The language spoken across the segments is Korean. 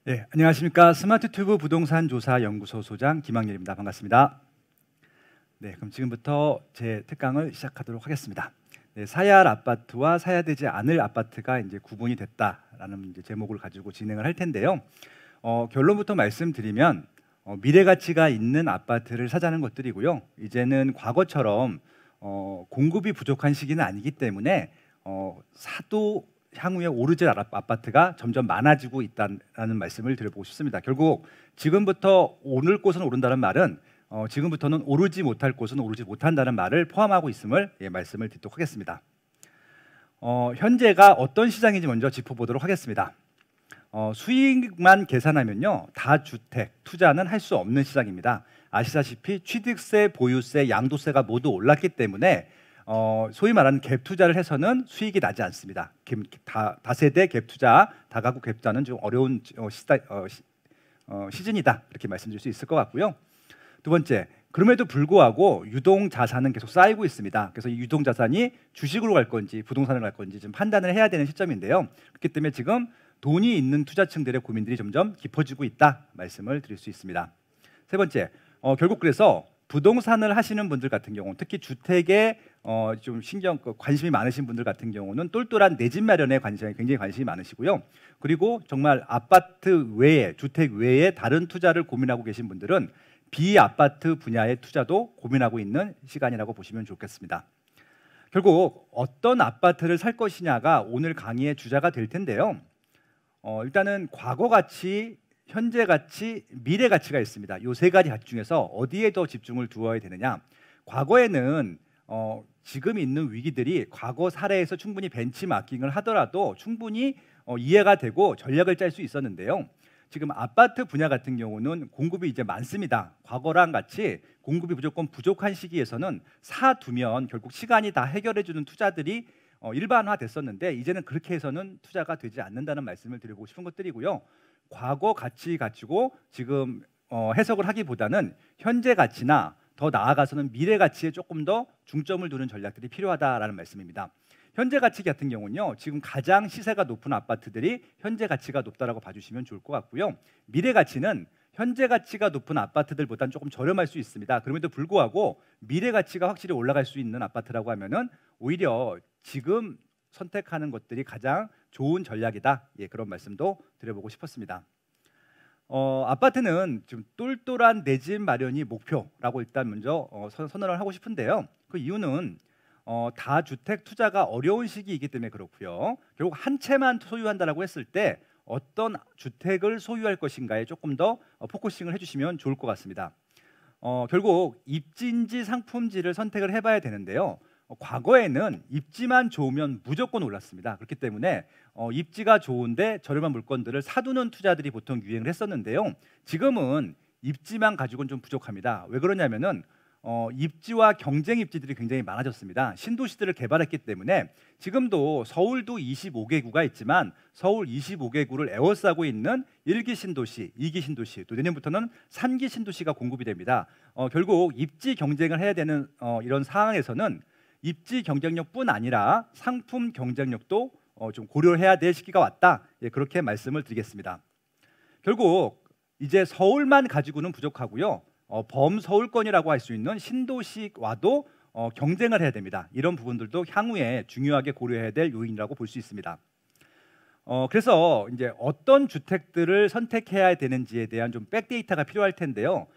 네, 안녕하십니까. 스마트튜브 부동산 조사 연구소 소장 김학렬입니다. 반갑습니다. 네, 그럼 지금부터 제 특강을 시작하도록 하겠습니다. 네, 사야 할 아파트와 사야되지 않을 아파트가 이제 구분이 됐다라는 이제 제목을 가지고 진행을 할 텐데요. 결론부터 말씀드리면 미래 가치가 있는 아파트를 사자는 것들이고요. 이제는 과거처럼 공급이 부족한 시기는 아니기 때문에 사도 향후에 오르질 아파트가 점점 많아지고 있다는 말씀을 드려보고 싶습니다. 결국 지금부터 오를 곳은 오른다는 말은 지금부터는 오르지 못할 곳은 오르지 못한다는 말을 포함하고 있음을 말씀을 드리도록 하겠습니다. 현재가 어떤 시장인지 먼저 짚어보도록 하겠습니다. 수익만 계산하면요, 다주택 투자는 할 수 없는 시장입니다. 아시다시피 취득세, 보유세, 양도세가 모두 올랐기 때문에 소위 말하는 갭 투자를 해서는 수익이 나지 않습니다. 다세대 갭 투자, 다가구 갭 투자는 좀 어려운 시즌이다, 이렇게 말씀드릴 수 있을 것 같고요. 두 번째, 그럼에도 불구하고 유동 자산은 계속 쌓이고 있습니다. 그래서 이 유동 자산이 주식으로 갈 건지 부동산으로 갈 건지 좀 판단을 해야 되는 시점인데요. 그렇기 때문에 지금 돈이 있는 투자층들의 고민들이 점점 깊어지고 있다 말씀을 드릴 수 있습니다. 세 번째, 결국 그래서 부동산을 하시는 분들 같은 경우, 특히 주택에 좀 관심이 많으신 분들 같은 경우는 똘똘한 내 집 마련에 굉장히 관심이 많으시고요. 그리고 정말 아파트 외에, 주택 외에 다른 투자를 고민하고 계신 분들은 비아파트 분야의 투자도 고민하고 있는 시간이라고 보시면 좋겠습니다. 결국 어떤 아파트를 살 것이냐가 오늘 강의의 주자가 될 텐데요. 일단은 과거 가치, 현재 가치, 미래 가치가 있습니다. 이 세 가지 가치 중에서 어디에 더 집중을 두어야 되느냐? 과거에는 지금 있는 위기들이 과거 사례에서 충분히 벤치마킹을 하더라도 충분히 이해가 되고 전략을 짤 수 있었는데요. 지금 아파트 분야 같은 경우는 공급이 이제 많습니다. 과거랑 같이 공급이 무조건 부족한 시기에서는 사두면 결국 시간이 다 해결해주는 투자들이 일반화됐었는데, 이제는 그렇게 해서는 투자가 되지 않는다는 말씀을 드리고 싶은 것들이고요. 과거 가치 가지고 지금 해석을 하기보다는 현재 가치나 더 나아가서는 미래 가치에 조금 더 중점을 두는 전략들이 필요하다라는 말씀입니다. 현재 가치 같은 경우는요, 지금 가장 시세가 높은 아파트들이 현재 가치가 높다라고 봐주시면 좋을 것 같고요. 미래 가치는 현재 가치가 높은 아파트들보다는 조금 저렴할 수 있습니다. 그럼에도 불구하고 미래 가치가 확실히 올라갈 수 있는 아파트라고 하면은 오히려 지금 선택하는 것들이 가장 좋은 전략이다. 그런 말씀도 드려보고 싶었습니다. 아파트는 좀 똘똘한 내 집 마련이 목표라고 일단 먼저 선언을 하고 싶은데요. 그 이유는 다주택 투자가 어려운 시기이기 때문에 그렇고요. 결국 한 채만 소유한다라고 했을 때 어떤 주택을 소유할 것인가에 조금 더 포커싱을 해주시면 좋을 것 같습니다. 결국 입지인지 상품지를 선택을 해봐야 되는데요. 과거에는 입지만 좋으면 무조건 올랐습니다. 그렇기 때문에 입지가 좋은데 저렴한 물건들을 사두는 투자들이 보통 유행을 했었는데요. 지금은 입지만 가지고는 좀 부족합니다. 왜 그러냐면은 입지와 경쟁 입지들이 굉장히 많아졌습니다. 신도시들을 개발했기 때문에 지금도 서울도 25개구가 있지만 서울 25개구를 에워싸고 있는 1기 신도시, 2기 신도시, 또 내년부터는 3기 신도시가 공급이 됩니다. 결국 입지 경쟁을 해야 되는 이런 상황에서는 입지 경쟁력뿐 아니라 상품 경쟁력도 좀 고려해야 될 시기가 왔다. 그렇게 말씀을 드리겠습니다. 결국 이제 서울만 가지고는 부족하고요. 범서울권이라고 할 수 있는 신도시와도 경쟁을 해야 됩니다. 이런 부분들도 향후에 중요하게 고려해야 될 요인이라고 볼 수 있습니다. 그래서 이제 어떤 주택들을 선택해야 되는지에 대한 좀 백데이터가 필요할 텐데요.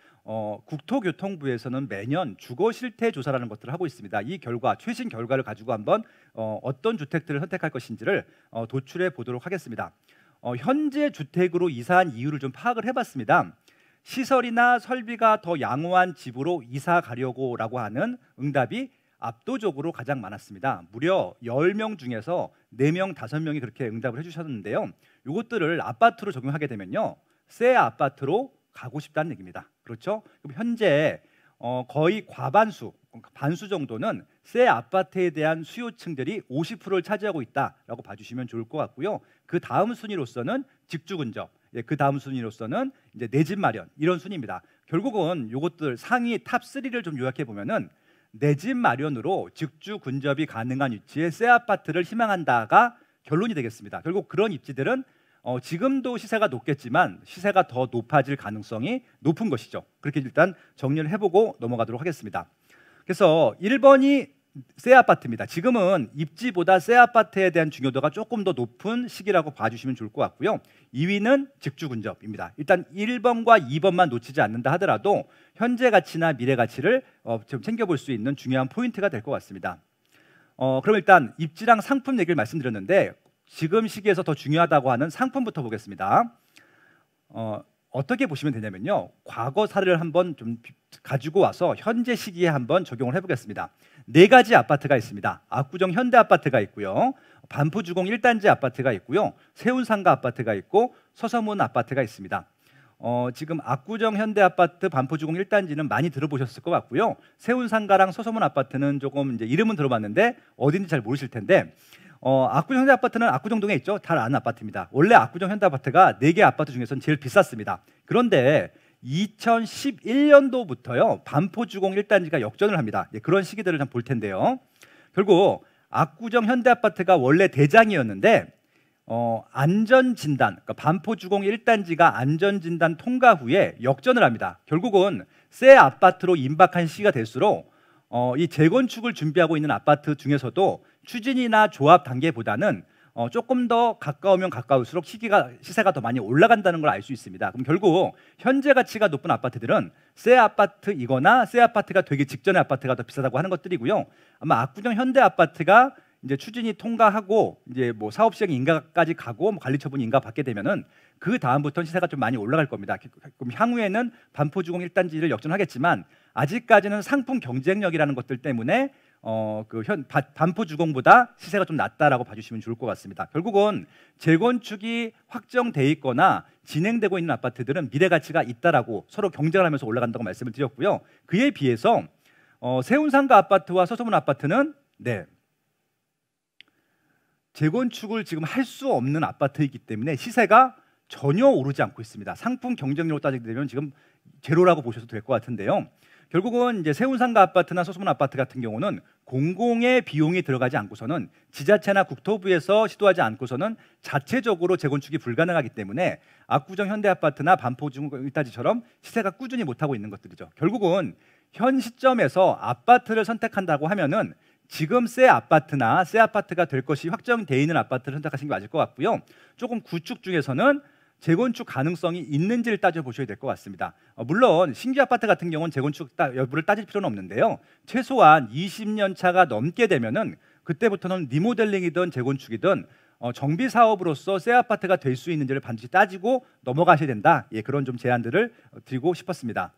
국토교통부에서는 매년 주거 실태 조사라는 것들을 하고 있습니다. 이 결과, 최신 결과를 가지고 한번 어떤 주택들을 선택할 것인지를 도출해 보도록 하겠습니다. 현재 주택으로 이사한 이유를 좀 파악을 해봤습니다. 시설이나 설비가 더 양호한 집으로 이사 가려고라고 하는 응답이 압도적으로 가장 많았습니다. 무려 10명 중에서 4명, 5명이 그렇게 응답을 해주셨는데요. 이것들을 아파트로 적용하게 되면요, 새 아파트로 가고 싶다는 얘기입니다. 그렇죠? 그럼 현재 거의 과반수, 반수 정도는 새 아파트에 대한 수요층들이 50%를 차지하고 있다라고 봐주시면 좋을 것 같고요. 그 다음 순위로서는 직주 근접, 그 다음 순위로서는 이제 내 집 마련, 이런 순위입니다. 결국은 이것들 상위 탑 3를 좀 요약해 보면은 내 집 마련으로 직주 근접이 가능한 위치에 새 아파트를 희망한다가 결론이 되겠습니다. 결국 그런 입지들은 지금도 시세가 높겠지만 시세가 더 높아질 가능성이 높은 것이죠. 그렇게 일단 정리를 해보고 넘어가도록 하겠습니다. 그래서 1번이 새 아파트입니다. 지금은 입지보다 새 아파트에 대한 중요도가 조금 더 높은 시기라고 봐주시면 좋을 것 같고요. 2위는 직주 근접입니다. 일단 1번과 2번만 놓치지 않는다 하더라도 현재 가치나 미래 가치를 좀 챙겨볼 수 있는 중요한 포인트가 될 것 같습니다. 그럼 일단 입지랑 상품 얘기를 말씀드렸는데 지금 시기에서 더 중요하다고 하는 상품부터 보겠습니다. 어떻게 보시면 되냐면요. 과거 사례를 한번 좀 가지고 와서 현재 시기에 한번 적용을 해보겠습니다. 4가지 아파트가 있습니다. 압구정 현대아파트가 있고요. 반포주공 1단지 아파트가 있고요. 세운상가 아파트가 있고 서서문 아파트가 있습니다. 지금 압구정 현대아파트 반포주공 1단지는 많이 들어보셨을 것 같고요. 세운상가랑 서서문 아파트는 조금 이제 이름은 들어봤는데 어딘지 잘 모르실 텐데 압구정 현대아파트는 압구정동에 있죠. 잘 아는 아파트입니다. 원래 압구정 현대아파트가 4개 아파트 중에서는 제일 비쌌습니다. 그런데 2011년도부터요 반포주공 1단지가 역전을 합니다. 그런 시기들을 좀 볼 텐데요. 결국 압구정 현대아파트가 원래 대장이었는데 안전진단, 그러니까 반포주공 1단지가 안전진단 통과 후에 역전을 합니다. 결국은 새 아파트로 임박한 시기가 될수록 이 재건축을 준비하고 있는 아파트 중에서도 추진이나 조합 단계보다는 조금 더 가까우면 가까울수록 시세가 더 많이 올라간다는 걸 알 수 있습니다. 그럼 결국 현재 가치가 높은 아파트들은 새 아파트이거나 새 아파트가 되기 직전의 아파트가 더 비싸다고 하는 것들이고요. 아마 압구정 현대 아파트가 이제 추진이 통과하고 이제 뭐 사업 시행 인가까지 가고 관리 처분 인가 받게 되면은 그 다음부터는 시세가 좀 많이 올라갈 겁니다. 그럼 향후에는 반포주공 1단지를 역전하겠지만 아직까지는 상품 경쟁력이라는 것들 때문에 반포주공보다 시세가 좀 낮다라고 봐주시면 좋을 것 같습니다. 결국은 재건축이 확정돼 있거나 진행되고 있는 아파트들은 미래 가치가 있다라고 서로 경쟁을 하면서 올라간다고 말씀을 드렸고요. 그에 비해서 세운상가 아파트와 서서문 아파트는 재건축을 지금 할 수 없는 아파트이기 때문에 시세가 전혀 오르지 않고 있습니다. 상품 경쟁력으로 따지게 되면 지금 제로라고 보셔도 될 것 같은데요. 결국은 이제 세운상가 아파트나 서서문 아파트 같은 경우는 공공의 비용이 들어가지 않고서는 지자체나 국토부에서 시도하지 않고서는 자체적으로 재건축이 불가능하기 때문에 압구정 현대아파트나 반포주공 1단지처럼 시세가 꾸준히 못하고 있는 것들이죠. 결국은 현 시점에서 아파트를 선택한다고 하면은 지금 새 아파트나 새 아파트가 될 것이 확정되어 있는 아파트를 선택하시는 게 맞을 것 같고요. 조금 구축 중에서는 재건축 가능성이 있는지를 따져보셔야 될 것 같습니다. 물론 신규 아파트 같은 경우는 재건축 여부를 따질 필요는 없는데요. 최소한 20년 차가 넘게 되면은 그때부터는 리모델링이든 재건축이든 정비 사업으로서 새 아파트가 될 수 있는지를 반드시 따지고 넘어가셔야 된다. 그런 좀 제안들을 드리고 싶었습니다.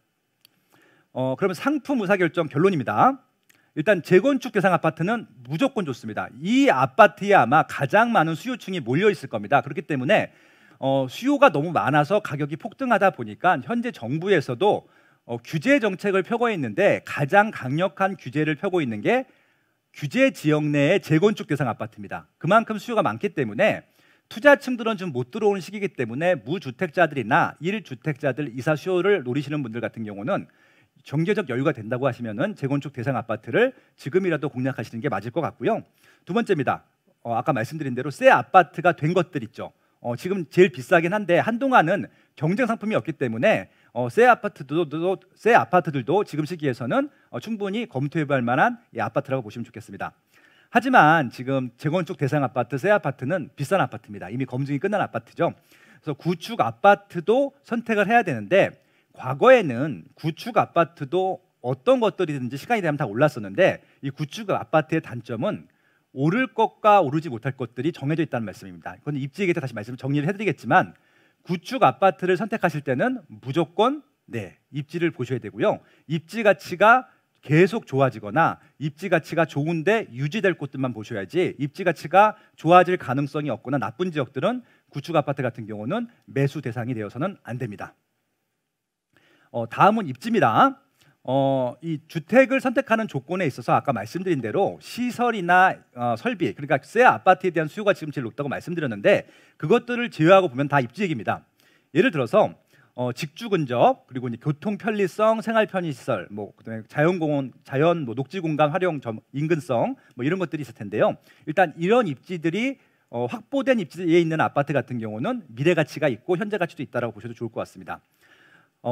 그러면 상품 의사결정 결론입니다. 일단 재건축 대상 아파트는 무조건 좋습니다. 이 아파트에 아마 가장 많은 수요층이 몰려 있을 겁니다. 그렇기 때문에 수요가 너무 많아서 가격이 폭등하다 보니까 현재 정부에서도 규제 정책을 펴고 있는데 가장 강력한 규제를 펴고 있는 게 규제 지역 내의 재건축 대상 아파트입니다. 그만큼 수요가 많기 때문에 투자층들은 좀 못 들어오는 시기이기 때문에 무주택자들이나 1주택자들 이사 수요를 노리시는 분들 같은 경우는 경제적 여유가 된다고 하시면은 재건축 대상 아파트를 지금이라도 공략하시는 게 맞을 것 같고요. 두 번째입니다. 아까 말씀드린 대로 새 아파트가 된 것들 있죠. 지금 제일 비싸긴 한데 한동안은 경쟁 상품이 없기 때문에 새 아파트들도 지금 시기에서는 충분히 검토해볼 만한 아파트라고 보시면 좋겠습니다. 하지만 지금 재건축 대상 아파트, 새 아파트는 비싼 아파트입니다. 이미 검증이 끝난 아파트죠. 그래서 구축 아파트도 선택을 해야 되는데 과거에는 구축 아파트도 어떤 것들이든지 시간이 되면 다 올랐었는데 이 구축 아파트의 단점은 오를 것과 오르지 못할 것들이 정해져 있다는 말씀입니다. 이건 입지에 대해 다시 말씀 정리를 해드리겠지만 구축 아파트를 선택하실 때는 무조건 입지를 보셔야 되고요. 입지 가치가 계속 좋아지거나 입지 가치가 좋은데 유지될 곳들만 보셔야지 입지 가치가 좋아질 가능성이 없거나 나쁜 지역들은 구축 아파트 같은 경우는 매수 대상이 되어서는 안 됩니다. 다음은 입지입니다. 이 주택을 선택하는 조건에 있어서 아까 말씀드린 대로 시설이나 설비, 그러니까 새 아파트에 대한 수요가 지금 제일 높다고 말씀드렸는데 그것들을 제외하고 보면 다 입지 얘기입니다. 예를 들어서 직주 근접, 그리고 이제 교통 편리성, 생활 편의시설, 그다음에 자연공원, 녹지 공간 활용 인근성 이런 것들이 있을 텐데요. 일단 이런 입지들이 확보된 입지에 있는 아파트 같은 경우는 미래 가치가 있고 현재 가치도 있다라고 보셔도 좋을 것 같습니다.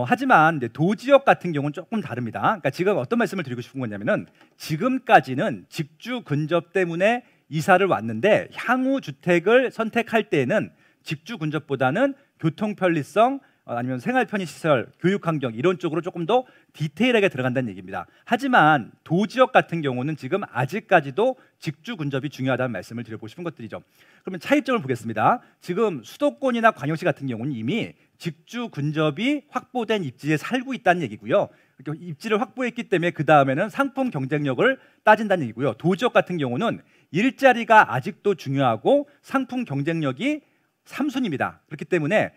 하지만 도지역 같은 경우는 조금 다릅니다. 그러니까 지금 어떤 말씀을 드리고 싶은 거냐면은 지금까지는 직주 근접 때문에 이사를 왔는데 향후 주택을 선택할 때에는 직주 근접보다는 교통 편리성 아니면 생활 편의 시설, 교육 환경 이런 쪽으로 조금 더 디테일하게 들어간다는 얘기입니다. 하지만 도지역 같은 경우는 지금 아직까지도 직주 근접이 중요하다는 말씀을 드려보고 싶은 것들이죠. 그러면 차이점을 보겠습니다. 지금 수도권이나 광역시 같은 경우는 이미 직주 근접이 확보된 입지에 살고 있다는 얘기고요. 입지를 확보했기 때문에 그 다음에는 상품 경쟁력을 따진다는 얘기고요. 도지역 같은 경우는 일자리가 아직도 중요하고 상품 경쟁력이 3순위입니다. 그렇기 때문에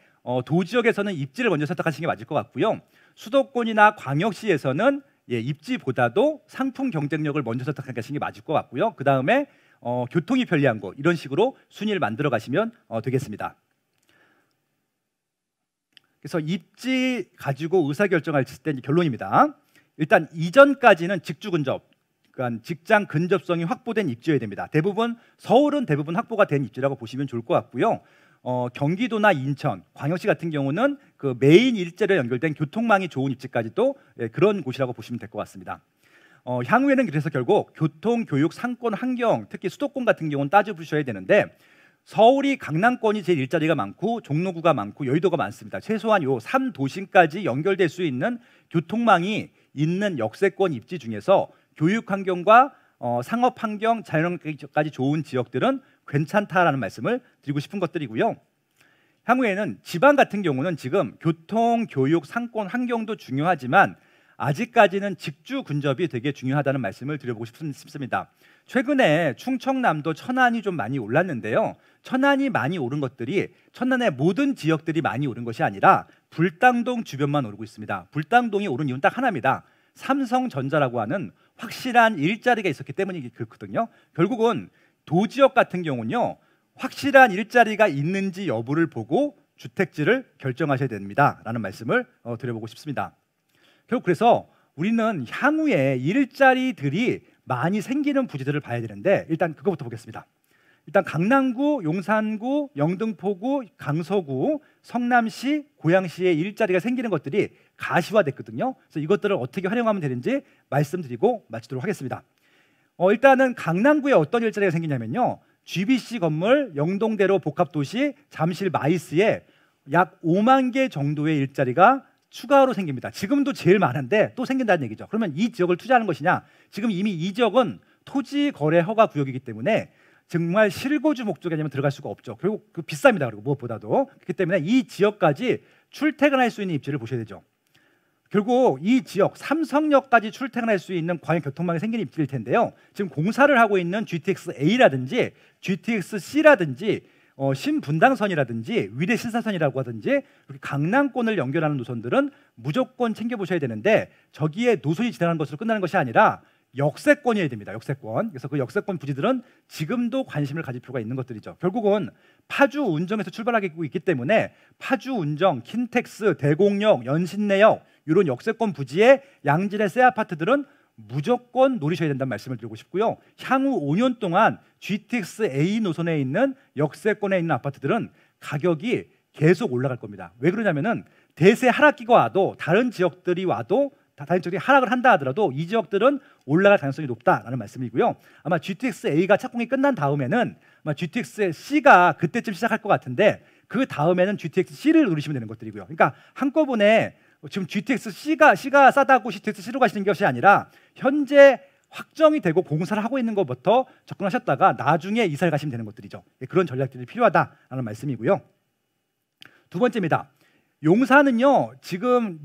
도지역에서는 입지를 먼저 선택하시는 게 맞을 것 같고요. 수도권이나 광역시에서는 입지보다도 상품 경쟁력을 먼저 선택하시는 게 맞을 것 같고요. 그 다음에 교통이 편리한 곳 이런 식으로 순위를 만들어 가시면 되겠습니다. 그래서 입지 가지고 의사결정할 때 결론입니다. 일단 이전까지는 직주 근접, 그러니까 직장 근접성이 확보된 입지여야 됩니다. 서울은 대부분 확보가 된 입지라고 보시면 좋을 것 같고요. 경기도나 인천, 광역시 같은 경우는 그 메인 일자리로 연결된 교통망이 좋은 입지까지도 그런 곳이라고 보시면 될 것 같습니다. 향후에는 그래서 결국 교통, 교육, 상권, 환경, 특히 수도권 같은 경우는 따져보셔야 되는데 서울이 강남권이 제일 일자리가 많고 종로구가 많고 여의도가 많습니다. 최소한 요 3도심까지 연결될 수 있는 교통망이 있는 역세권 입지 중에서 교육 환경과 상업 환경, 자연환경까지 좋은 지역들은 괜찮다라는 말씀을 드리고 싶은 것들이고요. 향후에는 지방 같은 경우는 지금 교통, 교육, 상권, 환경도 중요하지만 아직까지는 직주 근접이 되게 중요하다는 말씀을 드려보고 싶습니다. 최근에 충청남도 천안이 좀 많이 올랐는데요. 천안이 많이 오른 것들이 천안의 모든 지역들이 많이 오른 것이 아니라 불당동 주변만 오르고 있습니다. 불당동이 오른 이유는 딱 하나입니다. 삼성전자라고 하는 확실한 일자리가 있었기 때문이 그렇거든요. 결국은 도지역 같은 경우는요. 확실한 일자리가 있는지 여부를 보고 주택지를 결정하셔야 됩니다라는 말씀을 드려보고 싶습니다. 결국 그래서 우리는 향후에 일자리들이 많이 생기는 부지들을 봐야 되는데 일단 그거부터 보겠습니다. 일단 강남구, 용산구, 영등포구, 강서구, 성남시, 고양시에 일자리가 생기는 것들이 가시화됐거든요. 그래서 이것들을 어떻게 활용하면 되는지 말씀드리고 마치도록 하겠습니다. 일단은 강남구에 어떤 일자리가 생기냐면요. GBC 건물, 영동대로 복합도시, 잠실 마이스에 약 5만 개 정도의 일자리가 추가로 생깁니다. 지금도 제일 많은데 또 생긴다는 얘기죠. 그러면 이 지역을 투자하는 것이냐? 지금 이미 이 지역은 토지 거래 허가 구역이기 때문에 정말 실거주 목적이 아니면 들어갈 수가 없죠. 그리고 비쌉니다. 그리고 무엇보다도 그렇기 때문에 이 지역까지 출퇴근할 수 있는 입지를 보셔야 되죠. 결국 이 지역 삼성역까지 출퇴근할 수 있는 광역 교통망이 생기는 입지일 텐데요. 지금 공사를 하고 있는 GTX-A라든지 GTX-C라든지 신분당선이라든지 위례신사선이라고 하든지 이렇게 강남권을 연결하는 노선들은 무조건 챙겨보셔야 되는데 저기에 노선이 지나가는 것으로 끝나는 것이 아니라 역세권이어야 됩니다. 역세권. 그래서 그 역세권 부지들은 지금도 관심을 가질 필요가 있는 것들이죠. 결국은 파주 운정에서 출발하고 있기 때문에 파주 운정, 킨텍스, 대곡역, 연신내역 이런 역세권 부지의 양질의 새 아파트들은 무조건 노리셔야 된다는 말씀을 드리고 싶고요. 향후 5년 동안 GTX-A 노선에 있는 역세권에 있는 아파트들은 가격이 계속 올라갈 겁니다. 왜 그러냐면은 대세 하락기가 와도 다른 지역들이 와도 다른 지역이 하락을 한다 하더라도 이 지역들은 올라갈 가능성이 높다라는 말씀이고요. 아마 GTX-A가 착공이 끝난 다음에는 아마 GTX-C가 그때쯤 시작할 것 같은데 그 다음에는 GTX-C를 누리시면 되는 것들이고요. 그러니까 한꺼번에 지금 GTX-C가 싸다고 GTX-C로 가시는 것이 아니라 현재 확정이 되고 공사를 하고 있는 것부터 접근하셨다가 나중에 이사를 가시면 되는 것들이죠. 그런 전략들이 필요하다라는 말씀이고요. 두 번째입니다. 용산은요 지금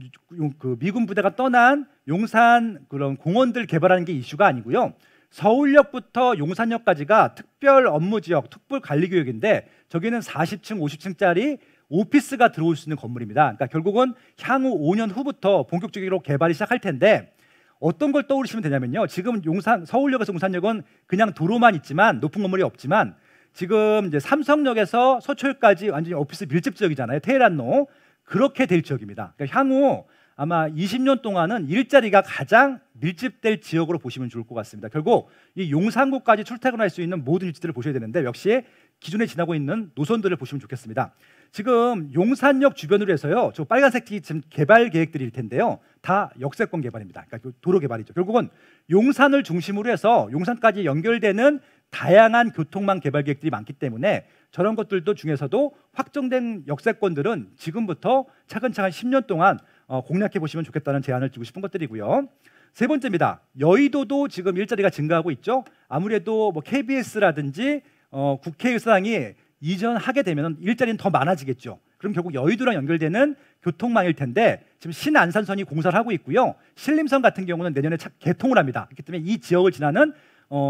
그 미군 부대가 떠난 용산 그런 공원들 개발하는 게 이슈가 아니고요. 서울역부터 용산역까지가 특별 업무지역, 특별관리구역인데 저기는 40층, 50층짜리 오피스가 들어올 수 있는 건물입니다. 그러니까 결국은 향후 5년 후부터 본격적으로 개발이 시작할 텐데 어떤 걸 떠올리시면 되냐면요. 지금 서울역에서 용산역은 그냥 도로만 있지만 높은 건물이 없지만 지금 이제 삼성역에서 서초역까지 완전히 오피스 밀집 지역이잖아요. 테헤란로. 그렇게 될 지역입니다. 그러니까 향후 아마 20년 동안은 일자리가 가장 밀집될 지역으로 보시면 좋을 것 같습니다. 결국 이 용산구까지 출퇴근할 수 있는 모든 위치들을 보셔야 되는데 역시 기존에 지나고 있는 노선들을 보시면 좋겠습니다. 지금 용산역 주변으로 해서요, 저 빨간색이 지금 개발 계획들일 텐데요, 다 역세권 개발입니다. 그러니까 도로 개발이죠. 결국은 용산을 중심으로 해서 용산까지 연결되는 다양한 교통망 개발 계획들이 많기 때문에 저런 것들도 중에서도 확정된 역세권들은 지금부터 차근차근 10년 동안 공략해 보시면 좋겠다는 제안을 드리고 싶은 것들이고요. 세 번째입니다. 여의도도 지금 일자리가 증가하고 있죠. 아무래도 뭐 KBS라든지 국회의사당이 이전하게 되면 일자리는 더 많아지겠죠. 그럼 결국 여의도랑 연결되는 교통망일 텐데 지금 신안산선이 공사를 하고 있고요. 신림선 같은 경우는 내년에 개통을 합니다. 그렇기 때문에 이 지역을 지나는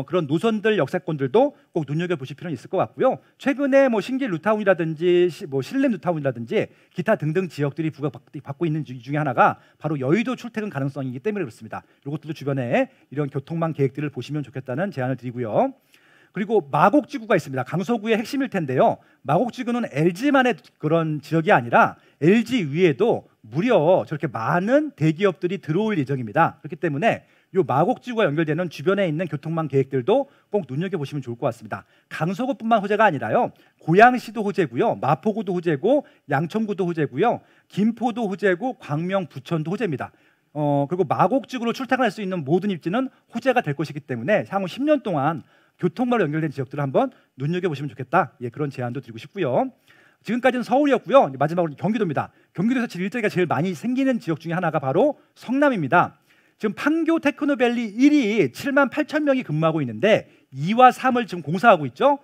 그런 노선들 역세권들도 꼭 눈여겨보실 필요는 있을 것 같고요. 최근에 뭐 신길 뉴타운이라든지 뭐 신림 뉴타운이라든지 기타 등등 지역들이 부각받고 있는 중에 하나가 바로 여의도 출퇴근 가능성이기 때문에 그렇습니다. 이것들도 주변에 이런 교통망 계획들을 보시면 좋겠다는 제안을 드리고요. 그리고 마곡지구가 있습니다. 강서구의 핵심일 텐데요. 마곡지구는 LG만의 그런 지역이 아니라 LG 위에도 무려 저렇게 많은 대기업들이 들어올 예정입니다. 그렇기 때문에 이 마곡지구와 연결되는 주변에 있는 교통망 계획들도 꼭 눈여겨보시면 좋을 것 같습니다. 강서구뿐만 호재가 아니라요, 고양시도 호재고요, 마포구도 호재고, 양천구도 호재고요, 김포도 호재고, 광명, 부천도 호재입니다. 그리고 마곡지구로 출퇴근할 수 있는 모든 입지는 호재가 될 것이기 때문에 향후 10년 동안 교통망으로 연결된 지역들을 한번 눈여겨보시면 좋겠다. 예, 그런 제안도 드리고 싶고요. 지금까지는 서울이었고요. 마지막으로 경기도입니다. 경기도에서 일자리가 제일 많이 생기는 지역 중에 하나가 바로 성남입니다. 지금 판교 테크노밸리 1이 7만 8천 명이 근무하고 있는데 2와 3을 지금 공사하고 있죠.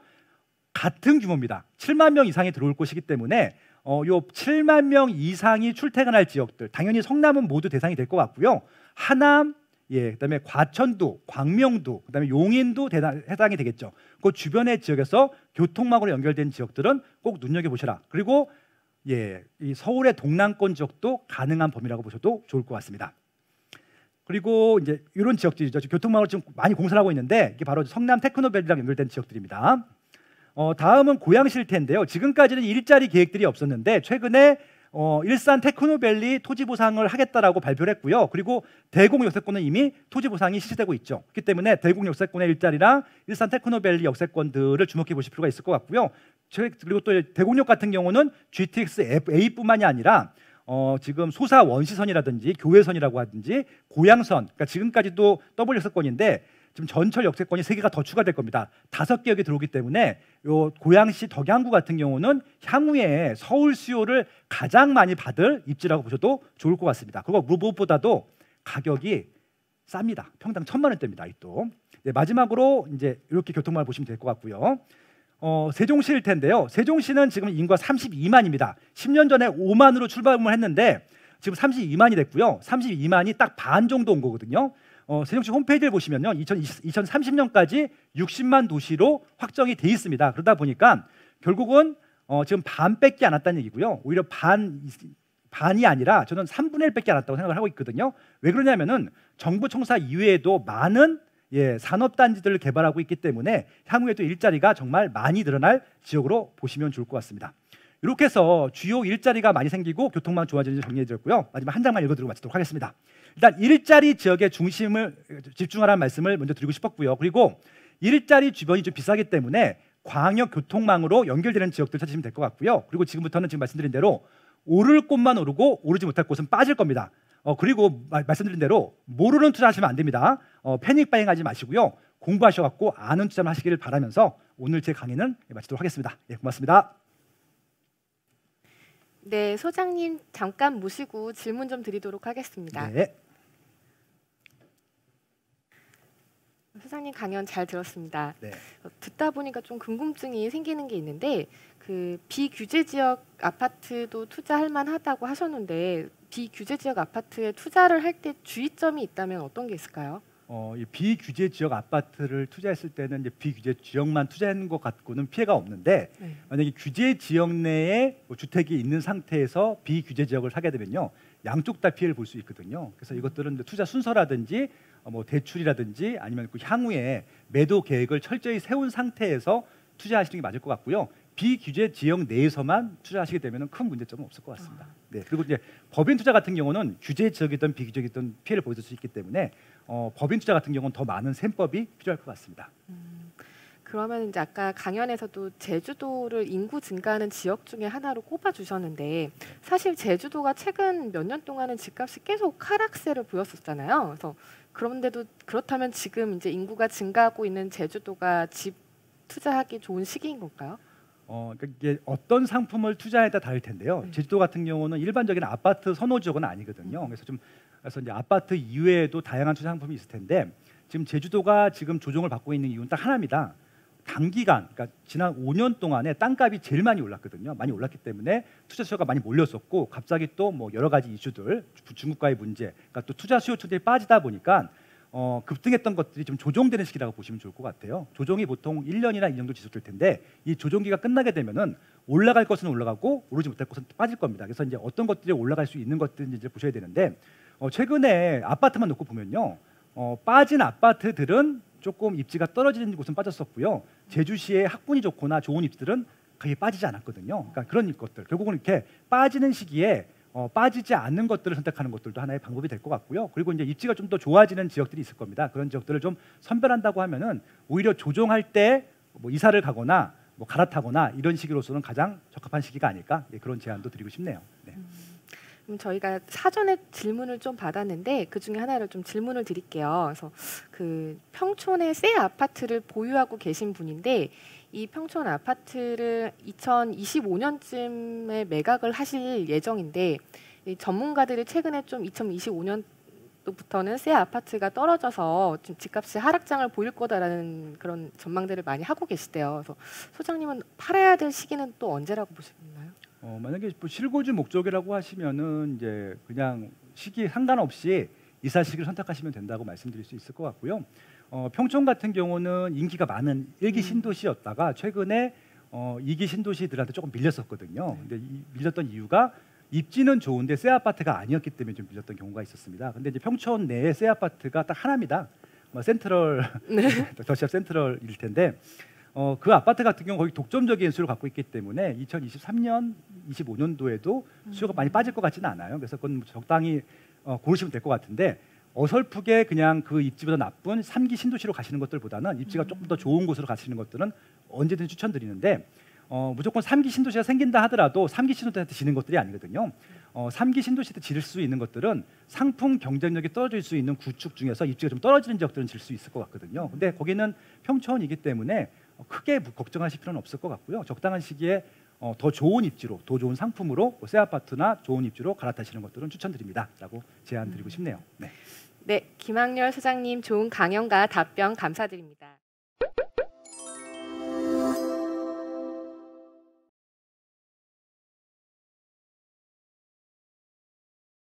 같은 규모입니다. 7만 명 이상이 들어올 것이기 때문에 요 7만 명 이상이 출퇴근할 지역들, 당연히 성남은 모두 대상이 될 것 같고요. 하남, 그다음에 과천도, 광명도, 그다음에 용인도 해당이 되겠죠. 그 주변의 지역에서 교통망으로 연결된 지역들은 꼭 눈여겨 보시라. 그리고 이 서울의 동남권 지역도 가능한 범위라고 보셔도 좋을 것 같습니다. 그리고 이제 이런 지역들이죠. 교통망을 지금 많이 공사를 하고 있는데 이게 바로 성남 테크노밸리랑 연결된 지역들입니다. 다음은 고양시일 텐데요. 지금까지는 일자리 계획들이 없었는데 최근에 일산 테크노밸리 토지 보상을 하겠다라고 발표를 했고요. 그리고 대곡 역세권은 이미 토지 보상이 실시되고 있죠. 그렇기 때문에 대곡 역세권의 일자리랑 일산 테크노밸리 역세권들을 주목해 보실 필요가 있을 것 같고요. 그리고 또 대곡역 같은 경우는 GTX A뿐만이 아니라 지금 소사 원시선이라든지 교외선이라고 하든지 고양선, 그러니까 지금까지도 더블 역세권인데 지금 전철 역세권이 3개가 더 추가될 겁니다. 5개역이 들어오기 때문에 요 고양시 덕양구 같은 경우는 향후에 서울 수요를 가장 많이 받을 입지라고 보셔도 좋을 것 같습니다. 그리고 무엇보다도 가격이 쌉니다. 평당 1,000만 원대입니다. 또 마지막으로 이제 이렇게 교통망을 보시면 될 것 같고요. 세종시일 텐데요. 세종시는 지금 인구가 32만입니다. 10년 전에 5만으로 출발을 했는데 지금 32만이 됐고요. 32만이 딱 반 정도 온 거거든요. 세종시 홈페이지를 보시면요, 2030년까지 60만 도시로 확정이 돼 있습니다. 그러다 보니까 결국은 지금 반밖에 안 왔다는 얘기고요. 오히려 반이 아니라 저는 3분의 1밖에 안 왔다고 생각을 하고 있거든요. 왜 그러냐면은 정부 청사 이외에도 많은 산업단지들을 개발하고 있기 때문에 향후에도 일자리가 정말 많이 늘어날 지역으로 보시면 좋을 것 같습니다. 이렇게 해서 주요 일자리가 많이 생기고 교통망 좋아지는지 정리해드렸고요. 마지막 한 장만 읽어드리고 마치도록 하겠습니다. 일단 일자리 지역에 중심을 집중하라는 말씀을 먼저 드리고 싶었고요. 그리고 일자리 주변이 좀 비싸기 때문에 광역 교통망으로 연결되는 지역들 찾으시면 될 것 같고요. 그리고 지금부터는 지금 말씀드린 대로 오를 곳만 오르고 오르지 못할 곳은 빠질 겁니다. 그리고 말씀드린 대로 모르는 투자하시면 안 됩니다. 패닉 바잉하지 마시고요. 공부하셔갖고 아는 투자만 하시기를 바라면서 오늘 제 강의는 마치도록 하겠습니다. 고맙습니다. 네, 소장님 잠깐 모시고 질문 좀 드리도록 하겠습니다. 네. 소장님 강연 잘 들었습니다. 네. 듣다 보니까 좀 궁금증이 생기는 게 있는데 그 비규제 지역 아파트도 투자할 만하다고 하셨는데 비규제 지역 아파트에 투자를 할 때 주의점이 있다면 어떤 게 있을까요? 이 비규제 지역 아파트를 투자했을 때는 이제 비규제 지역만 투자하는 것 같고는 피해가 없는데 만약에 규제 지역 내에 주택이 있는 상태에서 비규제 지역을 사게 되면요, 양쪽 다 피해를 볼 수 있거든요. 그래서 이것들은 투자 순서라든지 뭐 대출이라든지 아니면 그 향후에 매도 계획을 철저히 세운 상태에서 투자하시는 게 맞을 것 같고요. 비규제 지역 내에서만 투자하시게 되면 큰 문제점은 없을 것 같습니다. 네, 그리고 이제 법인 투자 같은 경우는 규제 지역이든 비규제이든 피해를 보일 수 있기 때문에 법인 투자 같은 경우는 더 많은 셈법이 필요할 것 같습니다. 그러면 이제 아까 강연에서도 제주도를 인구 증가하는 지역 중에 하나로 꼽아주셨는데 사실 제주도가 최근 몇 년 동안은 집값이 계속 하락세를 보였었잖아요. 그래서 그런데도 그렇다면 지금 이제 인구가 증가하고 있는 제주도가 집 투자하기 좋은 시기인 건가요? 그러니까 이게 어떤 상품을 투자에 따라 다를 텐데요. 제주도 같은 경우는 일반적인 아파트 선호 지역은 아니거든요. 그래서 이제 아파트 이외에도 다양한 투자 상품이 있을 텐데 지금 제주도가 지금 조정을 받고 있는 이유는 딱 하나입니다. 단기간, 그러니까 지난 5년 동안에 땅값이 제일 많이 올랐거든요. 많이 올랐기 때문에 투자 수요가 많이 몰렸었고 갑자기 또 뭐 여러 가지 이슈들, 중국과의 문제, 그러니까 또 투자 수요 추들이 빠지다 보니까 급등했던 것들이 좀 조정되는 시기라고 보시면 좋을 것 같아요. 조정이 보통 1년이나 이 정도 지속될 텐데 이 조정기가 끝나게 되면은 올라갈 것은 올라가고 오르지 못할 것은 빠질 겁니다. 그래서 이제 어떤 것들이 올라갈 수 있는 것들인지 이제 보셔야 되는데 최근에 아파트만 놓고 보면요. 빠진 아파트들은 조금 입지가 떨어지는 곳은 빠졌었고요. 제주시의 학군이 좋거나 좋은 입지들은 거의 빠지지 않았거든요. 그러니까 그런 것들 결국은 이렇게 빠지는 시기에 빠지지 않는 것들을 선택하는 것들도 하나의 방법이 될 것 같고요. 그리고 이제 입지가 좀 더 좋아지는 지역들이 있을 겁니다. 그런 지역들을 좀 선별한다고 하면은 오히려 조정할 때 뭐 이사를 가거나 뭐 갈아타거나 이런 시기로서는 가장 적합한 시기가 아닐까 그런 제안도 드리고 싶네요. 네. 저희가 사전에 질문을 좀 받았는데 그 중에 하나를 좀 질문을 드릴게요. 그래서 그 평촌의 새 아파트를 보유하고 계신 분인데 이 평촌 아파트를 2025년쯤에 매각을 하실 예정인데 이 전문가들이 최근에 좀 2025년도부터는 새 아파트가 떨어져서 좀 집값이 하락장을 보일 거다라는 그런 전망들을 많이 하고 계시대요. 그래서 소장님은 팔아야 될 시기는 또 언제라고 보시나요? 만약에 뭐 실거주 목적이라고 하시면은 이제 그냥 시기 상관없이 이사 시기를 선택하시면 된다고 말씀드릴 수 있을 것 같고요. 평촌 같은 경우는 인기가 많은 1기 신도시였다가 최근에 2기 신도시들한테 조금 밀렸었거든요. 근데 밀렸던 이유가 입지는 좋은데 새 아파트가 아니었기 때문에 좀 밀렸던 경우가 있었습니다. 근데 이제 평촌 내에 새 아파트가 딱 하나입니다. 센트럴 더샵 센트럴일 텐데 그 아파트 같은 경우 거의 독점적인 수요를 갖고 있기 때문에 2023년, 25년도에도 수요가 많이 빠질 것 같지는 않아요. 그래서 그건 적당히 고르시면 될 것 같은데 어설프게 그냥 그 입지보다 나쁜 3기 신도시로 가시는 것들보다는 입지가 조금 더 좋은 곳으로 가시는 것들은 언제든지 추천드리는데 무조건 3기 신도시가 생긴다 하더라도 3기 신도시한테 지는 것들이 아니거든요. 3기 신도시한테 질 수 있는 것들은 상품 경쟁력이 떨어질 수 있는 구축 중에서 입지가 좀 떨어지는 지역들은 질 수 있을 것 같거든요. 근데 거기는 평촌이기 때문에 크게 걱정하실 필요는 없을 것 같고요. 적당한 시기에 더 좋은 입지로, 더 좋은 상품으로 새 아파트나 좋은 입지로 갈아타시는 것들은 추천드립니다라고 제안드리고 싶네요. 네. 네, 김학렬 소장님 좋은 강연과 답변 감사드립니다.